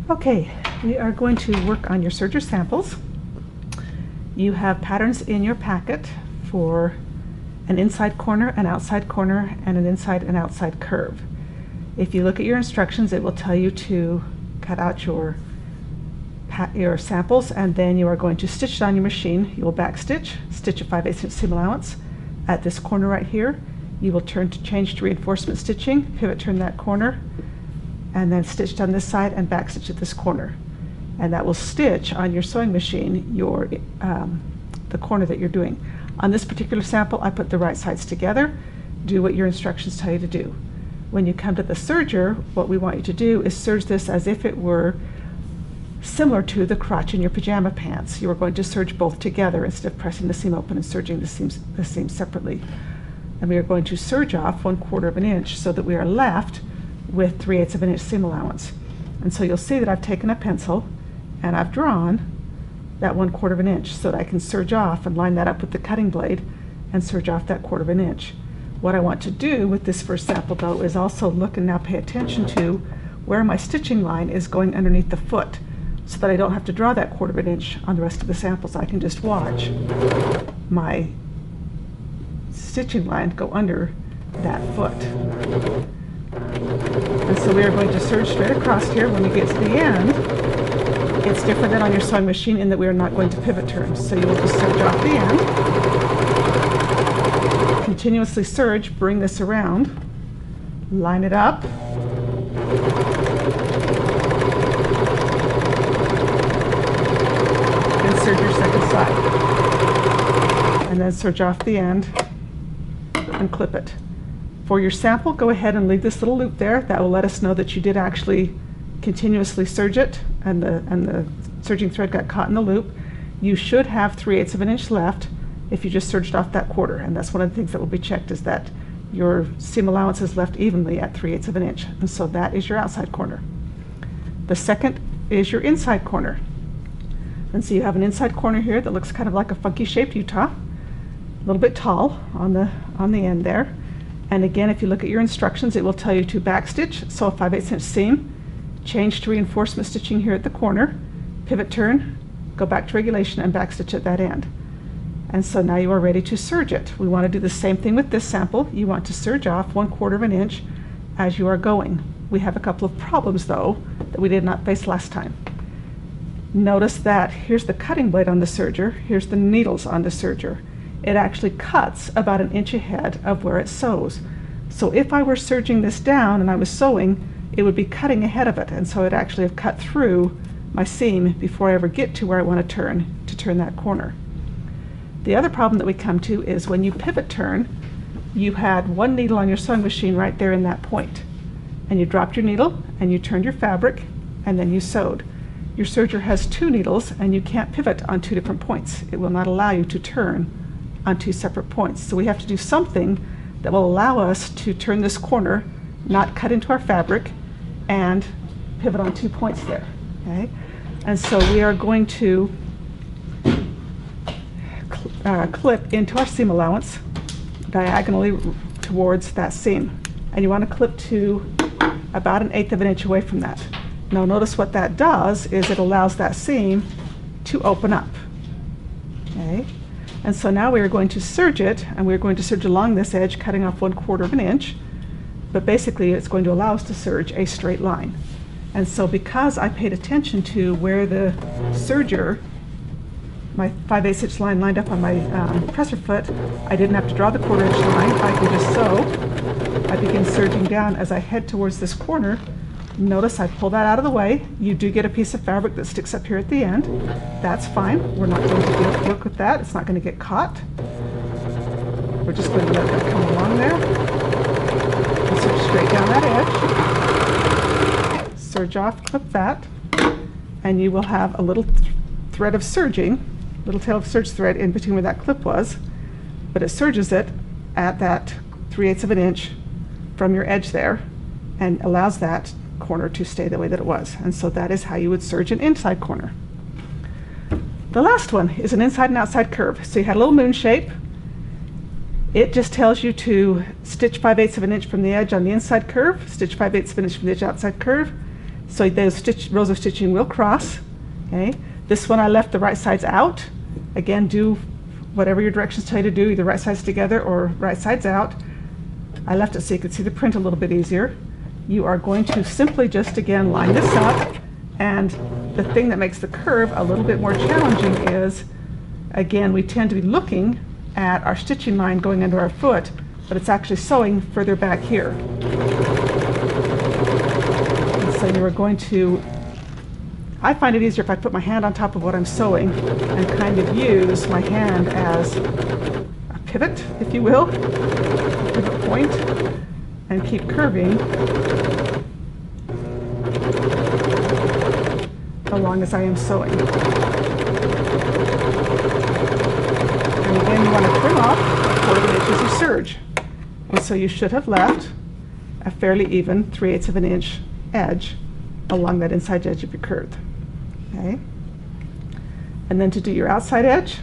Okay, we are going to work on your Serger samples. You have patterns in your packet for an inside corner, an outside corner, and an inside and outside curve. If you look at your instructions, it will tell you to cut out your samples, and then you are going to stitch it on your machine. You will back stitch a 5/8 inch seam allowance at this corner right here. You will change to reinforcement stitching, pivot turn that corner, and then stitch on this side and back stitch at this corner. And that will stitch on your sewing machine the corner that you're doing. On this particular sample, I put the right sides together. Do what your instructions tell you to do. When you come to the serger, what we want you to do is serge this as if it were similar to the crotch in your pajama pants. You are going to serge both together instead of pressing the seam open and serging the seam separately. And we are going to serge off 1/4 of an inch so that we are left with 3/8 of an inch seam allowance. And so you'll see that I've taken a pencil and I've drawn that 1/4 of an inch so that I can serge off and line that up with the cutting blade and serge off that 1/4 of an inch. What I want to do with this first sample though is also look and now pay attention to where my stitching line is going underneath the foot so that I don't have to draw that 1/4 of an inch on the rest of the samples. I can just watch my stitching line go under that foot. And so we are going to serge straight across here. When we get to the end, it's different than on your sewing machine in that we are not going to pivot turn. So you will just serge off the end, continuously serge, bring this around, line it up, and serge your second side. And then serge off the end and clip it. For your sample, go ahead and leave this little loop there. That will let us know that you did actually continuously serge it and the serging thread got caught in the loop. You should have 3/8 of an inch left if you just serged off that 1/4, and that's one of the things that will be checked, is that your seam allowance is left evenly at 3/8 of an inch. And so that is your outside corner. The second is your inside corner. And so you have an inside corner here that looks kind of like a funky shaped Utah, a little bit tall on the end there. And again, if you look at your instructions, it will tell you to back stitch, sew a 5/8 inch seam, change to reinforcement stitching here at the corner, pivot turn, go back to regulation and back stitch at that end. And so now you are ready to serge it. We want to do the same thing with this sample. You want to serge off 1/4 of an inch as you are going. We have a couple of problems though that we did not face last time. Notice that here's the cutting blade on the serger, here's the needles on the serger. It actually cuts about 1 inch ahead of where it sews. So if I were serging this down and I was sewing, it would be cutting ahead of it, and so it actually have cut through my seam before I ever get to where I want to turn that corner. The other problem that we come to is when you pivot turn, you had one needle on your sewing machine right there in that point, and you dropped your needle and you turned your fabric and then you sewed. Your serger has 2 needles and you can't pivot on 2 different points. It will not allow you to turn on 2 separate points. So we have to do something that will allow us to turn this corner, not cut into our fabric, and pivot on 2 points there. Okay? And so we are going to clip into our seam allowance diagonally towards that seam. And you want to clip to about 1/8 of an inch away from that. Now notice what that does is it allows that seam to open up. Okay? And so now we are going to serge it, and we're going to serge along this edge, cutting off 1/4 of an inch. But basically it's going to allow us to serge a straight line. And so because I paid attention to where the serger, my 5/8 inch line lined up on my presser foot, I didn't have to draw the 1/4 inch line. I can just sew. I begin serging down as I head towards this corner. Notice I pull that out of the way. You do get a piece of fabric that sticks up here at the end. That's fine. We're not going to work with that. It's not going to get caught. We're just going to let that come along there. And serge straight down that edge. Serge off, clip that, and you will have a little thread of serging, little tail of serge thread in between where that clip was, but it serges it at that 3/8 of an inch from your edge there and allows that corner to stay the way that it was. And so that is how you would serge an inside corner. The last one is an inside and outside curve. So you had a little moon shape. It just tells you to stitch 5/8 of an inch from the edge on the inside curve, stitch 5/8 of an inch from the edge outside curve, So those rows of stitching will cross. Okay. This one I left the right sides out. Again, do whatever your directions tell you to do, either right sides together or right sides out. I left it so you could see the print a little bit easier. You are going to simply just again line this up, and the thing that makes the curve a little bit more challenging is, again, we tend to be looking at our stitching line going under our foot, but it's actually sewing further back here. And so you are going to, I find it easier if I put my hand on top of what I'm sewing and kind of use my hand as a pivot, if you will, pivot point, and keep curving along as I am sewing. And again, you want to trim off 1/4 inches of serge. And so you should have left a fairly even 3/8 of an inch edge along that inside edge of your curve. Okay? And then to do your outside edge,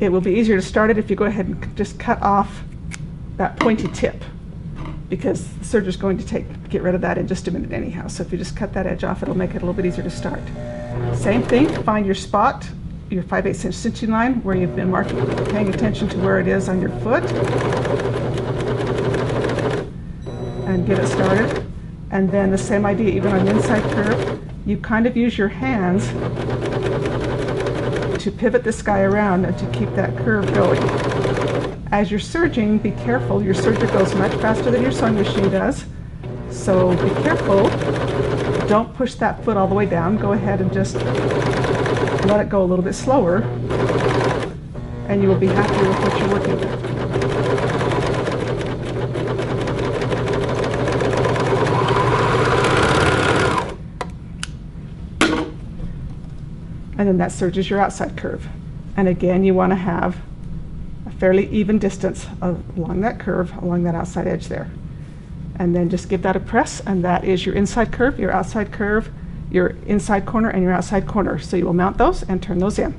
it will be easier to start it if you go ahead and just cut off that pointy tip, because the serger is going to get rid of that in just a minute anyhow. So if you just cut that edge off, it'll make it a little bit easier to start. Same thing, find your spot, your 5/8 inch stitching line where you've been paying attention to where it is on your foot, and get it started. And then the same idea, even on the inside curve, you kind of use your hands to pivot this guy around and to keep that curve going. As you're serging, be careful. Your serger goes much faster than your sewing machine does, so be careful. Don't push that foot all the way down. Go ahead and just let it go a little bit slower, and you will be happier with what you're working with. And then that serges your outside curve. And again, you want to have a fairly even distance along that curve, along that outside edge there. And then just give that a press, and that is your inside curve, your outside curve, your inside corner, and your outside corner. So you will mount those and turn those in.